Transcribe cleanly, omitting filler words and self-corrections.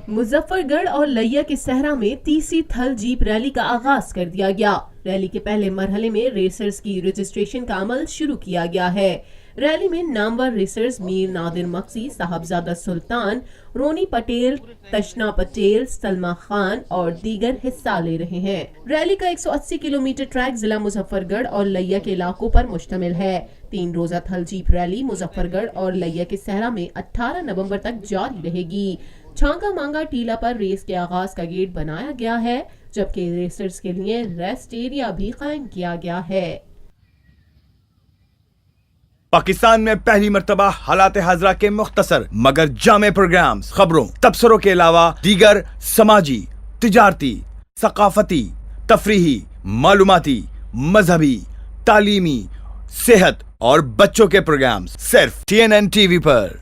मुजफ्फरगढ़ और लैया के सहरा में तीसरी थल जीप रैली का आगाज कर दिया गया। रैली के पहले मरहले में रेसर्स की रजिस्ट्रेशन का अमल शुरू किया गया है। रैली में नामवर रेसर्स मीर नादिर मक्सी, साहबजादा सुल्तान, रोनी पटेल, तशना पटेल, सलमा खान और दीगर हिस्सा ले रहे हैं। रैली का 180 किलोमीटर ट्रैक जिला मुजफ्फरगढ़ और लैया के इलाकों पर मुश्तमिल है। 3 रोजा थल जीप रैली मुजफ्फरगढ़ और लैया के सहरा में 18 नवंबर तक जारी रहेगी। छांगा मांगा टीला पर रेस के आगाज का गेट बनाया गया है, जबकि रेसर्स के लिए रेस्ट एरिया भी कायम किया गया है। पाकिस्तान में पहली मर्तबा हालात हाजरा के मुख्तसर मगर जामे प्रोग्राम्स, खबरों, तबसरों के अलावा दीगर समाजी, तिजारती, सकाफती, तफरीही, मालूमाती, मजहबी, तालीमी, सेहत और बच्चों के प्रोग्राम्स सिर्फ TNN TV पर।